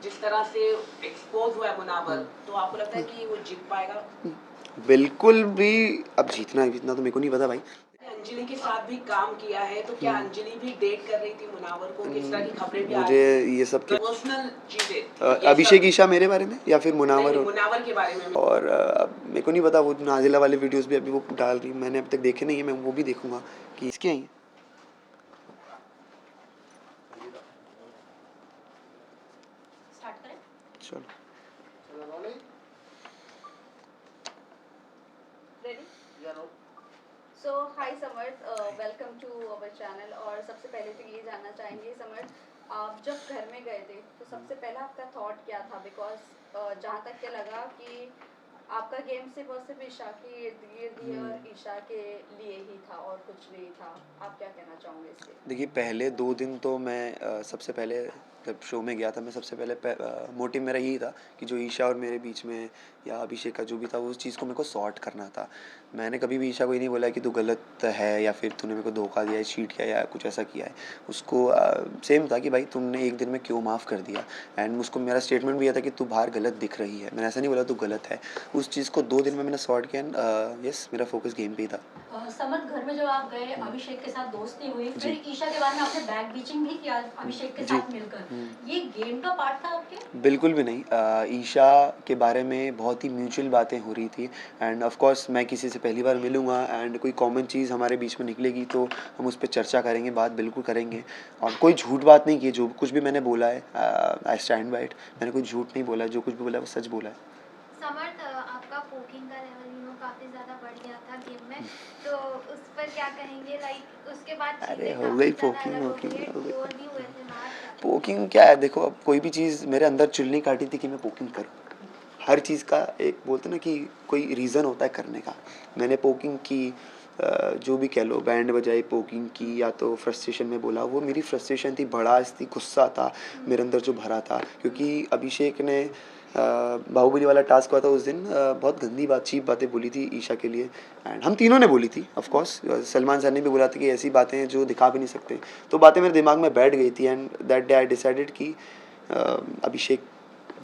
जिस तरह से एक्सपोज हुआ है मुनावर, तो आपको लगता है कि वो जीत पाएगा? बिल्कुल भी। अब जीतना जीतना तो मेरे को नहीं पता भाई। अंजलि के साथ भी काम किया है, तो क्या अंजलि भी डेट कर रही थी मुनावर को? किस तरह की खबरें भी आ मुझे रही थी? ये सब के पर्सनल चीजें अभिषेक ईशा मेरे बारे में या फिर मुनावर नहीं, मुनावर के बारे में। और मेरे को नहीं पता। वो नाजिला वाले वीडियोस भी अभी वो डाल रही, मैंने अभी तक देखे नहीं है। मैं वो भी देखूंगा कि इसके हैं। स्टार्ट करें? चलो ready? So hi Samarth, welcome to our channel. और सबसे पहले तो ये जानना चाहेंगे समर्थ, आप जब घर में गए थे तो सबसे पहला आपका थॉट क्या था? बिकॉज जहाँ तक क्या लगा कि आपका गेम सिर्फ ईशा के इर्द गिर्द ही और ईशा के लिए ही था और कुछ नहीं था। आप क्या कहना चाहोगे इससे? देखिए, पहले 2 दिन तो मैं सबसे पहले जब शो में गया था, मैं सबसे पहले मोटिव मेरा यही था कि जो ईशा और मेरे बीच में या अभिषेक का जो भी था, उस चीज़ को मेरे को सॉर्ट करना था। मैंने कभी भी ईशा को ये नहीं बोला कि तू गलत है या फिर तूने मेरे को धोखा दिया है, चीट किया या कुछ ऐसा किया है। उसको सेम था कि भाई तुमने एक दिन में क्यों माफ़ कर दिया। एंड उसको मेरा स्टेटमेंट भी यह था कि तू बाहर गलत दिख रही है। मैंने ऐसा नहीं बोला तू गलत है। उस चीज़ को 2 दिन में मैंने सॉर्ट किया एंड यस, मेरा फोकस गेम पे ही था। समर्थ, घर में जब आप गए, अभिषेक के साथ दोस्ती हुई, फिर ईशा के बारे में आपने बैक बीचिंग भी किया अभिषेक के साथ मिलकर। ये गेम का पार्ट था आपके? बिल्कुल भी नहीं। ईशा के बारे में बहुत ही म्यूचुअल बातें हो रही थी एंड ऑफ कोर्स मैं किसी से पहली बार मिलूँगा एंड कोई कॉमन चीज़ हमारे बीच में निकलेगी तो हम उस पर चर्चा करेंगे, बात बिल्कुल करेंगे। और कोई झूठ बात नहीं की। जो कुछ भी मैंने बोला है आई स्टैंड बाय इट। मैंने कोई झूठ नहीं बोला है। जो कुछ भी बोला है वो सच बोला है। समर्थ, आपका पोकिंग का लेवल काफी ज्यादा बढ़ गया था गेम में, तो उस पर क्या कहेंगे? लाइक उसके बाद अरे चीजें हो काफी गई ज्यादा पोकिंग अलग हो वोकिंग गई है, हो गई। ट्रोल भी हुए थे बाहर क्या? पोकिंग क्या है? देखो, अब कोई भी चीज़ मेरे अंदर चुल नहीं काटी थी कि मैं पोकिंग करूँ। हर चीज़ का एक बोलते ना कि कोई रीज़न होता है करने का। मैंने पोकिंग की, जो भी कह लो, बैंड बजाई, पोकिंग की, या तो फ्रस्ट्रेशन में बोला। वो मेरी फ्रस्ट्रेशन थी, भड़ास थी, गुस्सा था मेरे अंदर जो भरा था। क्योंकि अभिषेक ने बाहुबली वाला टास्क हुआ था उस दिन, बहुत गंदी बात, चीप बातें बोली थी ईशा के लिए एंड हम तीनों ने बोली थी। ऑफ कोर्स सलमान सर ने भी बोला था कि ऐसी बातें हैं जो दिखा भी नहीं सकते। तो बातें मेरे दिमाग में बैठ गई थी and that day I decided कि अभिषेक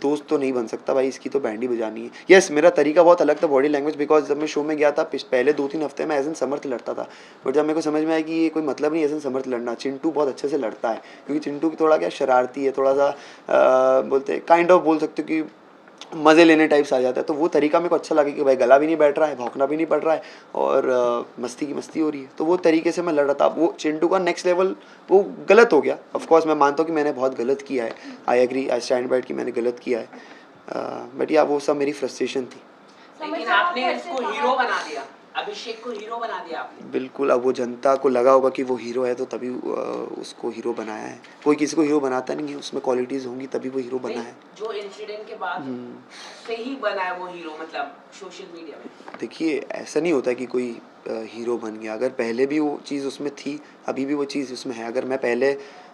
दोस्त तो नहीं बन सकता भाई, इसकी तो बैंड ही बजानी है। यस, मेरा तरीका बहुत अलग था, बॉडी लैंग्वेज। बिकॉज जब मैं शो में गया था पहले 2-3 हफ्ते में एज एन समर्थ लड़ता था। बट जब मेरे को समझ में आया कि ये कोई मतलब नहीं एज एन समर्थ लड़ना, चिंटू बहुत अच्छे से लड़ता है। क्योंकि चिंटू की थोड़ा क्या शरारती है, थोड़ा सा बोलते काइंड ऑफ बोल सकते हो कि मज़े लेने टाइप्स आ जाता है। तो वो तरीका मेरे को अच्छा लगा कि भाई गला भी नहीं बैठ रहा है, भौंकना भी नहीं पड़ रहा है और मस्ती की मस्ती हो रही है। तो वो तरीके से मैं लड़ रहा था। वो चिंटू का नेक्स्ट लेवल वो गलत हो गया। ऑफ कोर्स मैं मानता हूँ कि मैंने बहुत गलत किया है। I agree, I stand by कि मैंने गलत किया है। बट या वो सब मेरी फ्रस्ट्रेशन थी। लेकिन आपने इसको हीरो बना दिया, अभिषेक को हीरो बना दिया आपने। बिल्कुल। अब वो जनता को लगा होगा कि वो हीरो है तो तभी उसको हीरो बनाया है। कोई किसी को हीरो बनाता नहीं है, उसमें क्वालिटीज़ होंगी तभी वो हीरो बना है। जो इंसिडेंट के बाद से ही बना है वो हीरो, मतलब सोशल मीडिया में। देखिए, ऐसा नहीं होता कि कोई हीरो बन गया। अगर पहले भी वो चीज़ उसमें थी, अभी भी वो चीज़ उसमें है। अगर मैं पहले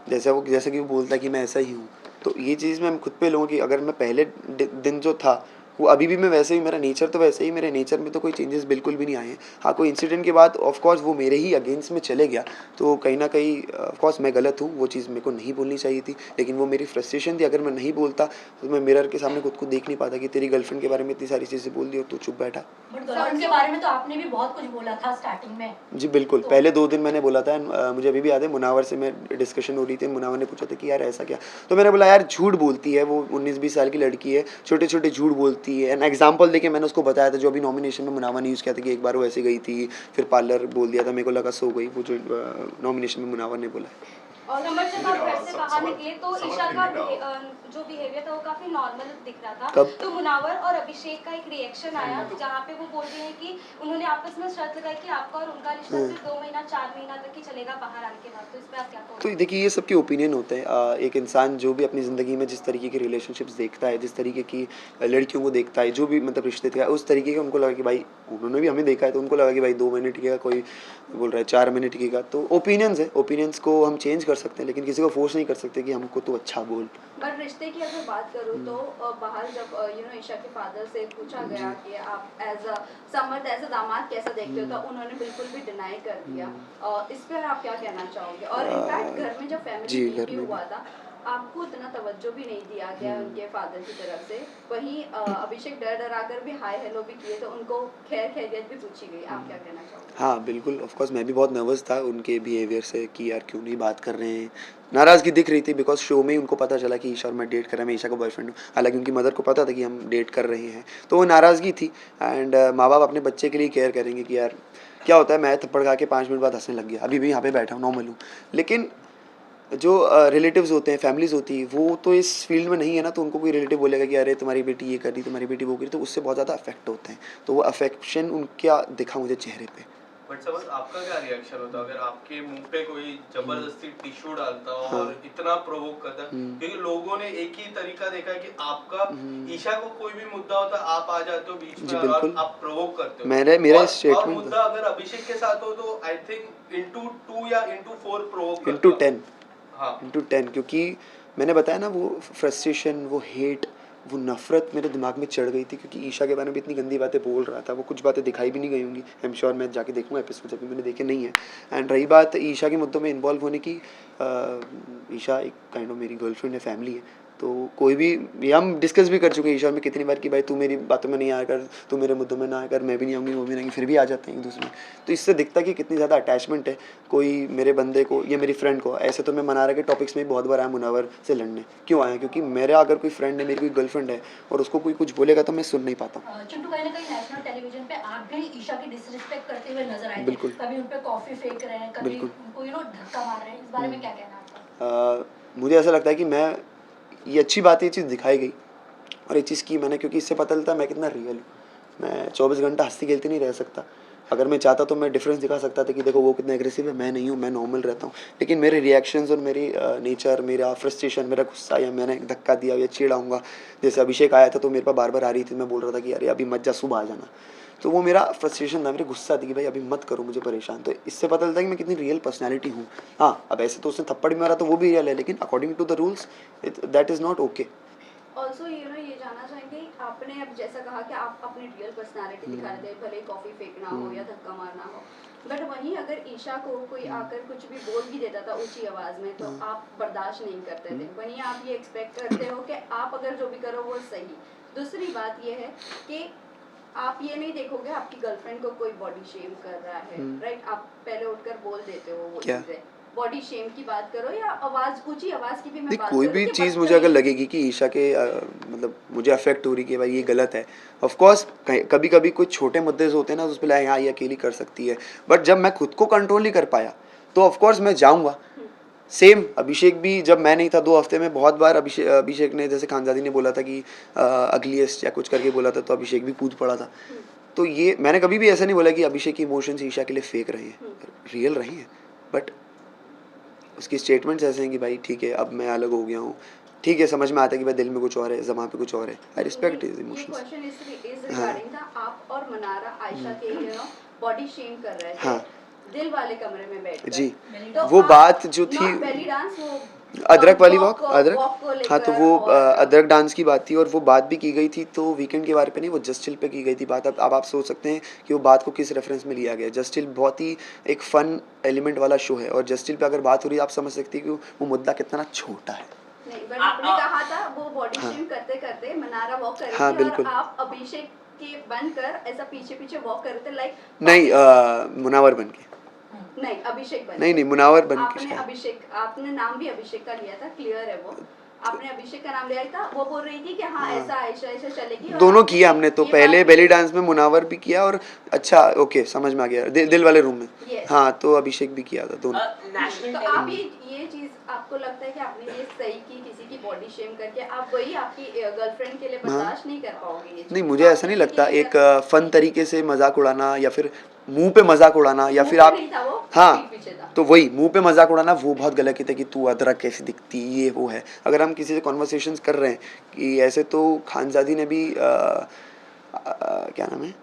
जैसा कि वो बोलता है कि मैं ऐसा ही हूँ, तो ये चीज़ मैं खुद पे लूँ कि अगर मैं पहले दिन जो था वो अभी भी मैं वैसे ही, मेरा नेचर तो वैसे ही, मेरे नेचर में तो कोई चेंजेस बिल्कुल भी नहीं आए हैं। हाँ, कोई इंसिडेंट के बाद ऑफ कोर्स वो मेरे ही अगेंस्ट में चले गया, तो कहीं ना कहीं ऑफ कोर्स मैं गलत हूँ। वो चीज़ मेरे को नहीं बोलनी चाहिए थी, लेकिन वो मेरी फ्रस्ट्रेशन थी। अगर मैं नहीं बोलता तो मैं मिरर के सामने खुद को देख नहीं पाता कि तेरी गर्लफ्रेंड के बारे में इतनी सारी चीज़ें बोल दी और तू चुप बैठा। बट गर्लफ्रेंड के बारे में तो आपने भी बहुत कुछ बोला था स्टार्टिंग में। जी बिल्कुल, पहले 2 दिन मैंने बोला था। मुझे अभी भी याद है, मुनावर से मैं डिस्कशन हो रही थी। मुनावर ने पूछा था कि यार ऐसा क्या? तो मैंने बोला यार झूठ बोलती है वो, 19-20 साल की लड़की है, छोटे-छोटे झूठ बोलती है। एन एग्जांपल देके मैंने उसको बताया था। जो अभी नॉमिनेशन में मुनावर ने यूज़ किया था कि एक बार वो ऐसे गई थी, फिर पार्लर बोल दिया था, मेरे को लगा सो गई। वो जो नॉमिनेशन में मुनावर ने बोला है। और समझ जब आप घर से बाहर निकले तो ईशा का जो बिहेवियर था वो काफी नॉर्मल दिख रहा था। कब? तो मुनावर और अभिषेक का एक रिएक्शन आया जहाँ पे वो बोल रहे हैं कि उन्होंने आपस में शर्त लगाई कि आपका और उनका रिश्ता सिर्फ 2 महीना 4 महीना तक ही चलेगा बाहर आने के बाद। तो इस पे आप क्या तो कहोगे? देखिए, ये सबके ओपिनियन होते हैं। एक इंसान जो भी अपनी ज़िंदगी में जिस तरीके की रिलेशनशिप्स देखता है, जिस तरीके की लड़कियों को देखता है, जो भी मतलब रिश्ते थे, उस तरीके का उनको लगा कि भाई, उन्होंने भी हमें देखा है तो उनको लगा कि भाई 2 महीने टिकेगा, कोई बोल रहा है 4 महीने टिकेगा। तो ओपिनियंस है, ओपिनियंस को हम चेंज कर सकते हैं, लेकिन किसी को फोर्स नहीं कर सकते कि हमको तो अच्छा बोल। बट रिश्ते की अगर बात करूँ तो बाहर जब ईशा के फादर से पूछा गया कि आप as a Samarth as a दामाद कैसा देखते हो, तो उन्होंने बिल्कुल भी डिनाई कर दिया। इस पर आप क्या कहना चाहोगे? और इनफैक्ट घर में जब फैमिली जी, घर मीट भी में हुआ था आपको उतना तवज्जो भी नहीं दिया गया उनके फादर की तरफ से। वहीं अभिषेक डर डराकर भी हाय हेलो भी किए, तो उनको खैर खैरियत भी पूछी गई। आप क्या कहना चाहोगे? हाँ बिल्कुल, ऑफ कोर्स मैं भी बहुत नर्वस था उनके बिहेवियर से कि यार क्यों नहीं बात कर रहे हैं। नाराज़गी दिख रही थी बिकॉज शो में ही उनको पता चला कि ईशा और मैं डेट कर रहा, मैं ईशा का बॉयफ्रेंड हूँ। हालांकि उनकी मदर को पता था कि हम डेट कर रहे हैं, तो वो नाराज़गी थी। एंड माँ बाप अपने बच्चे के लिए केयर करेंगे कि यार क्या होता है, मैं थप्पड़ खा के 5 मिनट बाद हंसने लग गया, अभी भी यहाँ पे बैठा हूँ, नॉर्मल हूँ। लेकिन जो रिलेटिव्स होते हैं, फैमिलीज़ होती है, वो तो इस फील्ड में नहीं है ना, तो उनको कोई रिलेटिव बोलेगा कि अरे तुम्हारी बेटी ये कर रही, तुम्हारी बेटी वो कर रही, तो उससे बहुत ज़्यादा अफेक्ट होते हैं। तो वो अफेक्शन उनका दिखा मुझे चेहरे पे। बट समझ आपका क्या रिएक्शन होता अगर आपके मुंह पे कोई जबरदस्ती टिश्यू डालता हाँ। और इतना प्रोवोक करता? क्योंकि लोगों ने एक ही तरीका देखा है कि आपका ईशा को कोई भी मुद्दा होता है आप आ जाते हो बीच जी में और बिल्कुल, आप प्रोवोक करते हो। मेरा और स्टेटमेंट मुद्दा अगर अभिषेक के साथ हो तो आई थिंक इंटू 2 या इंटू 4 प्रोवोक इंटू करता। 10 हाँ इंटू 10, क्योंकि मैंने बताया ना वो फ्रस्ट्रेशन, वो हेट, वो नफ़रत मेरे दिमाग में चढ़ गई थी, क्योंकि ईशा के बारे में इतनी गंदी बातें बोल रहा था। वो कुछ बातें दिखाई भी नहीं गई होंगी, आई एम श्योर, मैं जाके देखूंगा एपिसोड, अभी मैंने देखे नहीं है। एंड रही बात ईशा के मुद्दों में इन्वॉल्व होने की, ईशा एक काइंड ऑफ मेरी गर्लफ्रेंड है, फैमिली है, तो कोई भी, ये हम डिस्कस भी कर चुके हैं ईशा में कितनी बार कि भाई तू मेरी बातों में नहीं आकर, तू मेरे मुद्दों में ना आकर, मैं भी नहीं आऊँगी, वो भी नहीं, फिर भी आ जाते हैं एक दूसरे में। तो इससे दिखता है कि कितनी ज़्यादा अटैचमेंट है कोई मेरे बंदे को या मेरी फ्रेंड को। ऐसे तो मैं मनारा के टॉपिक्स में बहुत बार आया मुनावर से लड़ने, क्यों आया? क्योंकि मेरा अगर कोई फ्रेंड है, मेरी कोई गर्लफ्रेंड है और उसको कोई कुछ बोलेगा तो मैं सुन नहीं पाता हूँ। चिंटू, कहीं ना कहीं नेशनल टेलीविजन पे आप भी ईशा की डिसरिस्पेक्ट करते हुए नजर आए थे। बिल्कुल। कभी उन पे कॉफी फेंक रहे हैं, कभी बिल्कुल। उनको धक्का मार रहे हैं। इस बारे में क्या कहना है आपका? मुझे ऐसा लगता है कि मैं, ये अच्छी बात है, ये चीज़ दिखाई गई और ये चीज़ की मैंने, क्योंकि इससे पता चलता है मैं कितना रियल हूँ। मैं 24 घंटा हंसती खेलती नहीं रह सकता। अगर मैं चाहता तो मैं डिफरेंस दिखा सकता था कि देखो वो कितना एग्रेसिव है, मैं नहीं हूँ, मैं नॉर्मल रहता हूँ। लेकिन मेरे रिएक्शंस और मेरी नेचर, मेरा फ्रस्ट्रेशन, मेरा गुस्सा, या मैंने धक्का दिया या चिढ़ाऊँगा, जैसे अभिषेक आया था तो मेरे पास बार बार आ रही थी, मैं बोल रहा था कि अरे अभी मत जा, सुबह आ जाना। तो वो मेरा फ्रस्ट्रेशन था, मेरी गुस्सा थी कि भाई अभी मत करो मुझे परेशान। तो इससे पता चलता है कि मैं कितनी रियल पर्सनैलिटी हूँ। हाँ, अब ऐसे तो उसने थप्पड़ भी मारा तो वो भी रियल है, लेकिन according to the rules that is not okay. Also ये जानना चाहेंगे, आपने अब जैसा कहा कि आप अपनी रियल पर्सनालिटी दिखा रहे थे, भले कॉफी फेंकना हो या धक्का मारना हो, बट वहीं अगर ईशा को कोई आकर कुछ भी बोल भी देता था ऊंची आवाज में तो आप बर्दाश्त नहीं करते थे। वहीं आप ये एक्सपेक्ट करते हो कि आप अगर जो भी करो वो सही। दूसरी बात ये है कि आप ये नहीं देखोगे आपकी गर्लफ्रेंड को कोई बॉडी शेम कर रहा है, राइट? आप पहले उठकर बोल देते हो वो क्या? चीजें। बॉडी शेम की बात करो या आवाज, ऊंची आवाज की भी मैं नहीं, बात कोई करूं भी कि चीज़ मुझे अगर बदतमीज- लगेगी कि ईशा के मतलब मुझे अफेक्ट हो रही कि भाई ये गलत है, ऑफ कोर्स कभी कभी कुछ छोटे मुद्दे होते हैं ना, उस पर हाँ ये अकेली कर सकती है, बट जब मैं खुद को कंट्रोल नहीं कर पाया तो ऑफ कोर्स मैं जाऊँगा। सेम अभिषेक भी, जब मैं नहीं था 2 हफ्ते में बहुत बार अभिषेक ने, जैसे खानजादी ने बोला था कि अगलीस्ट या कुछ करके बोला था, तो अभिषेक भी कूद पड़ा था। तो ये मैंने कभी भी ऐसा नहीं बोला कि अभिषेक की इमोशंस ईशा के लिए फेक रहे हैं, रियल रहे हैं। बट उसकी स्टेटमेंट्स ऐसे हैं कि भाई ठीक है अब मैं अलग हो गया हूँ, ठीक है, समझ में आता है कि भाई दिल में कुछ और है, ज़बान पे कुछ और है। आई रिस्पेक्ट हिज ये इमोशंस। क्वेश्चन इज रिगार्डिंग था, आप और मनारा आयशा के बॉडी शेम कर रहे थे, हाँ। दिल वाले कमरे में बैठकर। जी, तो वो आप बात जो थी, not belly dance, वो अदरक वाली walk वॉक, अदरक, को हाँ, तो लेकर वो और अदरक डांस की बात थी और वो बात भी की गई थी, तो वीकेंड के बारे पे नहीं, वो जस्ट चिल पे की गई थी बात। अब आप सोच सकते हैं कि वो बात को किस रेफरेंस में लिया गया। जस्ट चिल बहुत ही एक फन एलिमेंट वाला शो है, और जस्ट चिल पे अगर बात हो रही है, आप समझ सकते हैं कि वो मुद्दा कितना छोटा है। नहीं, बट आपने कहा था वो बॉडी शेम करते करते मनारा वॉक कर हाँ, रही थी और बिल्कुल। आप अभिषेक के बनकर ऐसा पीछे पीछे वॉक कर रहे थे, लाइक नहीं, मुनावर बन के, नहीं अभिषेक बन नहीं मुनावर बन के आपने शायद। अभिषेक, आपने नाम भी अभिषेक का लिया था, क्लियर है वो, आपने अभिषेक का नाम लिया था। वो बोल रही थी कि हाँ ऐसा ऐसा ऐसा चलेगी, और दोनों आपने किया हमने तो, ये पहले बात बेली की। डांस में मुनावर भी किया, और अच्छा ओके समझ में आ गया, दिल वाले रूम में। Yes. हाँ, तो अभिषेक भी किया था, दोनों। नेशनल तो आप ये चीज आपको लगता है कि आपने ये सही की, किसी की बॉडी शेम करके, आप वही आपकी गर्लफ्रेंड के लिए बर्दाश्त नहीं कर पाओगे ये चीज़? नहीं, मुझे आप ऐसा नहीं किसी लगता, के लिए एक फन तरीके से मजाक उड़ाना या फिर मुंह पे मजाक उड़ाना, या मुंह फिर पे आप, नहीं था वो, हाँ, पीठ पीछे था। तो वही मुंह पे मजाक उड़ाना वो बहुत गलत है कि तू अदरक कैसी दिखती, ये वो है। अगर हम किसी से कॉन्वर्सेशंस कर रहे हैं कि ऐसे, तो खानजादी ने भी क्या नाम है,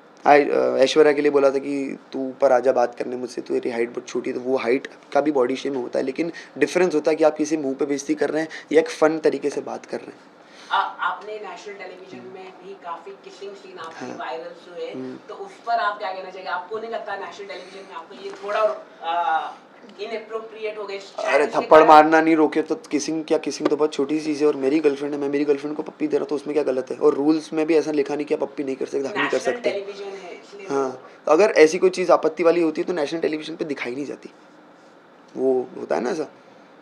ऐश्वर्या के लिए बोला था कि तू ऊपर आजा बात करने मुझसे, तू तेरी हाइट बहुत छोटी है, तो वो हाइट का भी बॉडी शेम होता है, लेकिन डिफरेंस होता है कि आप किसी मुंह पे बेइज्जती कर रहे हैं या एक फन तरीके से बात कर रहे हैं। आपने नेशनल टेलीविजन में भी काफी किसिंग सीन आपकी वायरल हुए, तो उस पर आप क्या कहना चाहिए? आपको नहीं लगता नेशनल टेलीविजन में आपको ये थोड़ा इनएप्रोप्रिएट हो गए? अरे थप्पड़ मारना नहीं रोके तो किसिंग क्या, किसिंग तो बहुत छोटी सी चीज़ है। और मेरी गर्लफ्रेंड है, मैं मेरी गर्लफ्रेंड को पप्पी दे रहा हूँ तो उसमें क्या गलत है? और रूल्स में भी ऐसा लिखा नहीं कि आप पप्पी नहीं कर सकते, हक नहीं कर नेशनल सकते। टेलीविजन है इसलिए हाँ, तो अगर ऐसी कोई चीज़ आपत्ति वाली होती है तो नेशनल टेलीविजन पे दिखाई नहीं जाती। वो होता है ना ऐसा,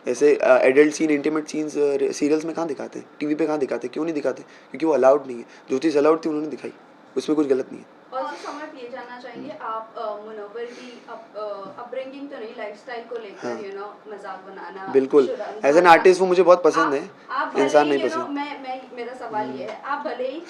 ऐसे adult scene, intimate scenes serials में कहाँ दिखाते हैं, टीवी पे कहाँ दिखाते हैं? क्यों नहीं दिखाते? क्योंकि वो अलाउड नहीं है। जो चीज़ अलाउड थी उन्होंने दिखाई, उसमें कुछ गलत नहीं है। और जो समर्थ ये जानना चाहेंगे आप मुनव्वर की अपब्रिंगिंग तो नहीं, लाइफस्टाइल को लेकर हाँ। मजाक बनाना बिल्कुल, शुरा- एज एन आर्टिस्ट वो मुझे बहुत पसंद है, आप भले इंसान ही, नहीं you know, पसंद। मैं मेरा सवाल ये है, आप भले ही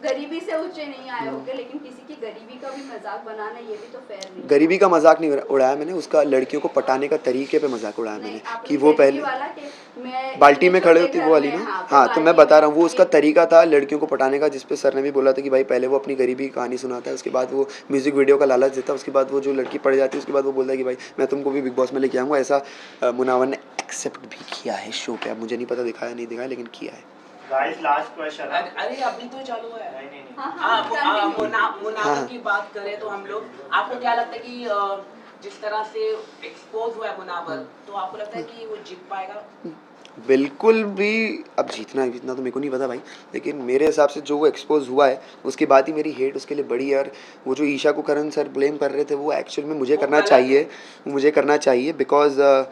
गरीबी से ऊंचे नहीं आए होंगे, लेकिन किसी की गरीबी का भी मजाक बनाना ये भी तो फेयर नहीं है। गरीबी का मजाक नहीं उड़ाया मैंने, उसका लड़कियों को पटाने का तरीके पे मजाक उड़ाया मैंने, नहीं, आपने कि वो गरीबी पहले वाला कि मैं बाल्टी इतने में खड़े छोटे होती घर वो वाली में, ना। तो हाँ, तो मैं बाल्टी बता में रहा हूँ वो उसका ये- तरीका था लड़कियों को पटाने का, जिसपे सर ने भी बोला था कि भाई पहले वो अपनी गरीबी की कहानी सुनाता है, उसके बाद वो म्यूजिक वीडियो का लालच देता है, उसके बाद वो जो लड़की पड़ जाती है उसके बाद वो बोलता है कि भाई मैं तुमको भी बिग बॉस में लेके आऊँगा। ऐसा मुनावर ने एक्सेप्ट भी किया है शो पे। अब मुझे नहीं पता दिखाया नहीं दिखाया, लेकिन किया है। गाइस लास्ट क्वेश्चन है। अरे अभी तो चालू है। नहीं हाँ हाँ, हाँ मुनावर हाँ। की बात करें तो हम लोग, आपको क्या लगता है कि जिस तरह से एक्सपोज हुआ है मुनावर, तो आपको लगता है कि वो जीत पाएगा? बिल्कुल भी। अब जीतना तो मेरे को नहीं पता भाई, लेकिन मेरे हिसाब से जो वो एक्सपोज हुआ है उसके बाद ही मेरी हेट उसके लिए बढ़ी है। और वो जो ईशा को करण सर ब्लेम कर रहे थे वो एक्चुअल में मुझे वो करना गलत चाहिए, है। मुझे करना चाहिए बिकॉज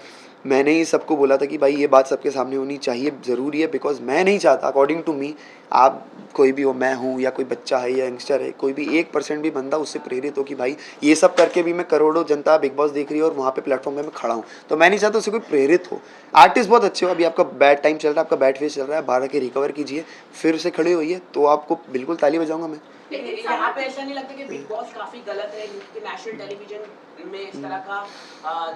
मैंने ही सबको बोला था कि भाई ये बात सबके सामने होनी चाहिए, ज़रूरी है। बिकॉज मैं नहीं चाहता, अकॉर्डिंग टू मी, आप कोई भी हो, मैं हूँ या कोई बच्चा है या यंगस्टर है, कोई भी 1% भी बंदा उससे प्रेरित हो कि भाई ये सब करके भी मैं करोड़ों जनता बिग बॉस देख रही है और वहाँ पे प्लेटफॉर्म पे मैं खड़ा हूँ, तो मैं नहीं चाहता उससे कोई प्रेरित हो। आर्टिस्ट बहुत अच्छे हो, अभी आपका बैड टाइम चल रहा है, आपका बैड फेस चल रहा है, 12 के रिकवर कीजिए, फिर से खड़े होइए, तो आपको बिल्कुल ताली बजाऊंगा मैं। लेकिन यहाँ पे ऐसा नहीं लगता कि बिग बॉस काफी गलत है कि नेशनल टेलीविजन में इस तरह का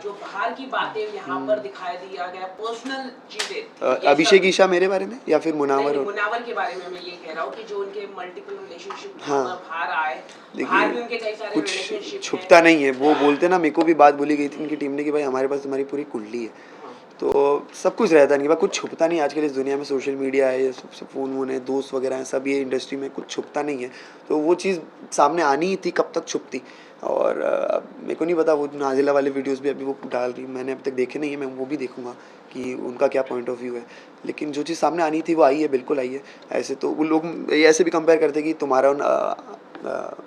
जो बाहर की बातें यहाँ पर दिखाई दिया गया, पर्सनल चीजें, अभिषेक ईशा मेरे बारे में या फिर मुनावर नहीं, और मुनावर के बारे में मैं ये कह रहा हूँ कि जो उनके मल्टीपल रिलेशनशिप हाँ। बाहर आए, बाहर भी उनके कई सारे कुछ रिलेशनशिप छुपता नहीं है। वो बोलते ना, मेरे को भी बात बोली गई थी इनकी टीम ने कि भाई हमारे पास तुम्हारी पूरी कुंडली है, तो सब कुछ रहता नहीं, कुछ छुपता नहीं। आजकल इस दुनिया में सोशल मीडिया है, सबसे फ़ोन वोन है, दोस्त वगैरह हैं, सब ये इंडस्ट्री में कुछ छुपता नहीं है, तो वो चीज़ सामने आनी ही थी, कब तक छुपती। और मेरे को नहीं पता, वो नाजिला वाले वीडियोस भी अभी वो डाल रही, मैंने अभी तक देखे नहीं है, मैं वो भी देखूंगा कि उनका क्या पॉइंट ऑफ व्यू है। लेकिन जो चीज़ सामने आनी थी वो आई है, बिल्कुल आई है। ऐसे तो वो लोग ऐसे भी कंपेयर करते कि तुम्हारा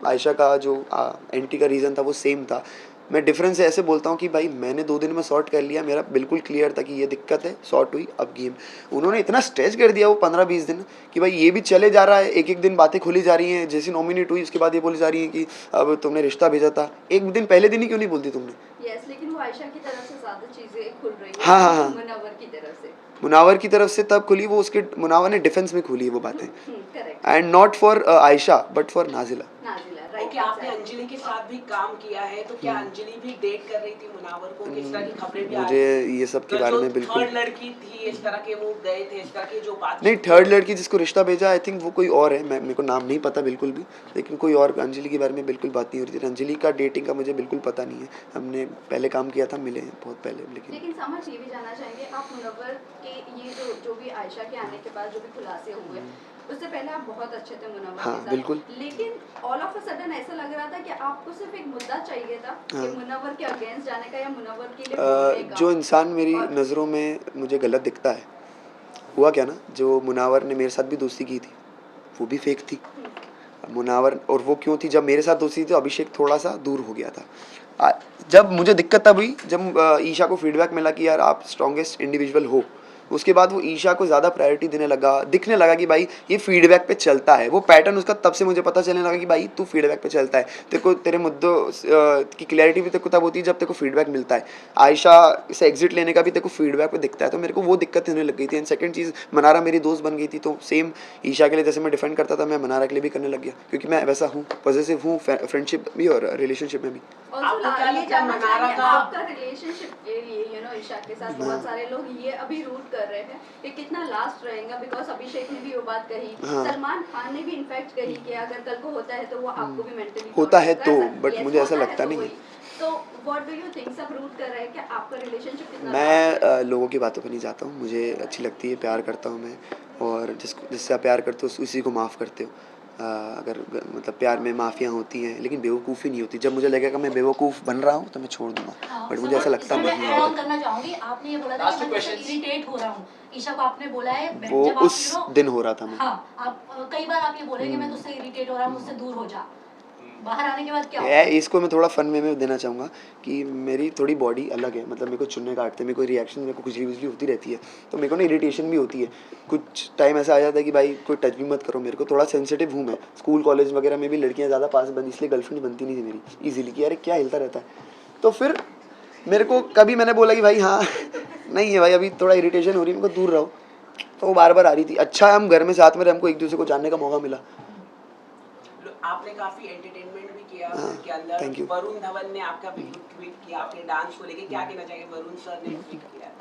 आयशा का जो एंटी का रीज़न था वो सेम था। मैं डिफरेंस ऐसे बोलता हूँ कि भाई मैंने 2 दिन में सॉर्ट कर लिया, मेरा बिल्कुल क्लियर था कि ये दिक्कत है, सॉर्ट हुई, अब गेम। उन्होंने इतना स्ट्रेच कर दिया वो 15-20 दिन कि भाई ये भी चले जा रहा है, एक एक दिन बातें खुली जा रही हैं। जैसी नॉमिनेट हुई उसके बाद ये बोली जा रही है कि अब तुमने रिश्ता भेजा था, एक दिन पहले दिन ही क्यों नहीं बोलती तुमने? यस, लेकिन वो आयशा की तरफ से ज्यादा चीजें खुल रही है, हाँ। मुनव्वर की तरफ से। मुनावर की तरफ से तब खुली वो, उसके मुनावर ने डिफेंस में खुली है वो बातें, correct. And not for Ayesha but for Nazila. Nazila, okay, right. आपने अंजलि के साथ भी काम किया है, तो क्या अंजलि भी डेट कर रही थी मुनावर को? किस तरह की खबरें भी आ मुझे रही थी? ये सब के तो बारे जो में बिल्कुल थर्ड लड़की थी, इस तरह के वो गए थे, इस तरह की जो बात नहीं। थर्ड लड़की जिसको रिश्ता भेजा, आई थिंक वो कोई और है, मैं मेरे को नाम नहीं पता बिल्कुल भी, लेकिन कोई और। अंजलि के बारे में बिल्कुल बात नहीं हो रही थी। अंजलि का डेटिंग का मुझे बिल्कुल पता नहीं है, हमने पहले काम किया था, मिले हैं बहुत पहले। लेकिन समझ ये भी जानना चाहेंगे आप, मुनव्वर के ये जो भी आयशा के आने के बाद जो भी खुलासे हुए, उससे पहले आप बहुत अच्छे थे मुनव्वर हाँ, के साथ। बिल्कुल। लेकिन ऑल ऑफ अ सडन ऐसा लग रहा था कि आपको सिर्फ एक मुद्दा चाहिए था कि मुनव्वर के अगेंस्ट जाने का या मुनव्वर के लिए बोलने का। जो इंसान मेरी और- नज़रों में मुझे गलत दिखता है, हुआ क्या ना, जो मुनावर ने मेरे साथ भी दोस्ती की थी वो भी फेक थी। मुनावर, और वो क्यों थी? जब मेरे साथ दोस्ती थी तो अभिषेक थोड़ा सा दूर हो गया था। जब मुझे दिक्कत तब हुई जब ईशा को फीडबैक मिला कि यार आप स्ट्रॉन्गेस्ट इंडिविजुअल हो, उसके बाद वो ईशा को ज़्यादा प्रायोरिटी देने लगा, दिखने लगा कि भाई ये फीडबैक पे चलता है। वो पैटर्न उसका तब से मुझे पता चलने लगा कि भाई तू फीडबैक पे चलता है, तेरे को तेरे मुद्दों की क्लैरिटी भी तेरे को तब होती है जब तेरे को फीडबैक मिलता है। आयशा से एग्जिट लेने का भी तेरे को फीडबैक पे दिखता है, तो मेरे को वो दिक्कत होने लग गई थी। एंड सेकंड चीज़, मनारा मेरी दोस्त बन गई थी, तो सेम ईशा के लिए जैसे मैं डिफेंड करता था, मैं मनारा के लिए भी करने लग गया, क्योंकि मैं वैसा हूँ, पॉजिटिव हूँ फ्रेंडशिप भी और रिलेशनशिप में भी। Also, आपको क्या ये लगता है जानना मनारा चाहेंगे का- आपका रिलेशनशिप ईशा के साथ? बहुत सारे लोग ये अभी रूट कर रहे हैं कि कितना लास्ट रहेगा, बिकॉज अभिषेक ने भी वो बात कही, सलमान खान ने भी इनफैक्ट कही कि अगर कल को होता है तो वो आपको भी मेंटली होता है तो, but मुझे ऐसा लगता नहीं है। तो व्हाट डू यू थिंक, सब रूट कर रहे हैं कि आपका रिलेशनशिप कितना मैं लोगों की बातों पे नहीं जाता हूँ, मुझे अच्छी लगती है, प्यार करता हूँ मैं, और जिससे आप प्यार करते हो उसी को माफ़ करते हो। अगर मतलब प्यार में माफ़ियाँ होती हैं लेकिन बेवकूफ़ी नहीं होती। जब मुझे लगेगा मैं बेवकूफ़ बन रहा हूँ तो मैं छोड़ दूँगा, बट मुझे ऐसा लगता मैं नहीं ऐड ऑन है। करना चाहूंगी, आपने ये बोला था Last कि two मैं तुमसे questions. इरिटेट हो रहा हूँ। ईशा को आपने बोला है वो जब आप उस दिन हो रहा था मैं। हाँ, आप कई बार आप ये बोले कि मैं तुझसे इरिटेट हो रहा हूँ, मुझसे दूर हो जा। बाहर आने के बाद क्या होगा? इसको मैं थोड़ा फन वे में देना चाहूँगा कि मेरी थोड़ी बॉडी अलग है, मतलब मेरे को चुन्ने काटते हैं, मेरे को रिएक्शन, मेरे को खुजली वुजली होती रहती है, तो मेरे को ना इरिटेशन भी होती है। कुछ टाइम ऐसा आ जाता है कि भाई कोई टच भी मत करो मेरे को, थोड़ा सेंसिटिव हूँ मैं। स्कूल कॉलेज वगैरह में भी लड़कियाँ ज़्यादा पास बनती, इसलिए गर्लफ्रेंड बनती नहीं थी मेरी ईजिली कि यार क्या हिलता रहता है। तो फिर मेरे को कभी मैंने बोला कि भाई हाँ नहीं है भाई, अभी थोड़ा इरिटेशन हो रही है, मेरे को दूर रहो, तो वो बार बार आ रही थी। अच्छा है हम घर में साथ में रहे, हमको एक दूसरे को जानने का मौका मिला। आपने काफी एंटरटेनमेंट भी किया हाँ, फिल्म के अंदर। thank you. वरुण धवन ने आपका वीडियो ट्वीट किया आपके डांस को लेके, क्या कहना चाहिए? वरुण सर ने ट्वीट किया है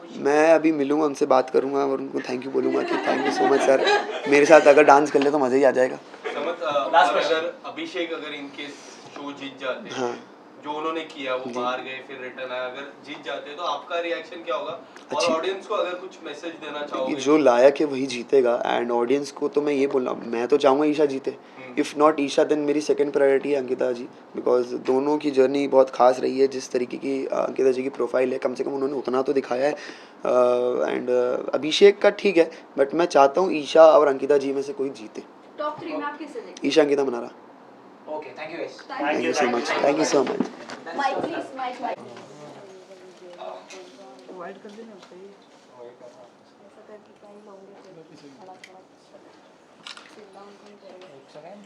कुछ? मैं अभी मिलूंगा उनसे, बात करूंगा और उनको थैंक यू बोलूंगा कि thank you so much sir, मेरे साथ अगर डांस कर ले तो मज़ा ही आ जाएगा। समझ Last और question. अगर अभिषेक अगर इनकेस शो जीत जाते हाँ। जो उन्होंने किया, वो जी। बाहर गए फिर रिटर्न आए, अगर जीत जाते तो आपका रिएक्शन क्या होगा? और अच्छी- ऑडियंस को अगर कुछ मैसेज देना कि चाहोगे? जो लायक है वही जीतेगा, एंड ऑडियंस को तो मैं ये बोल रहा हूँ, मैं तो चाहूँगा ईशा जीते। इफ़ नॉट ईशा देन मेरी सेकंड प्रायोरिटी है अंकिता जी, बिकॉज दोनों की जर्नी बहुत खास रही है। जिस तरीके की अंकिता जी की प्रोफाइल है, कम से कम उन्होंने उतना तो दिखाया है। एंड अभिषेक का ठीक है, बट मैं चाहता हूँ ईशा और अंकिता जी में से कोई जीते। टॉप 3 में आप किसे देखते Isha Ankita Mannara. Okay, thank you guys. Thank you so much, thank you so much. Mic please, mic wide कर देना उसका ये। ऐसा करके कहीं लोगे थोड़ा थोड़ा सिट डाउन करेंगे।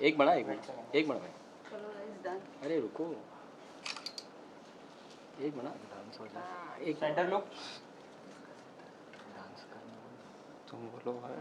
एक बना भाई। चलो गाइस डन। अरे रुको, एक बना एक सेंटर लुक। तुम बोलो भाई।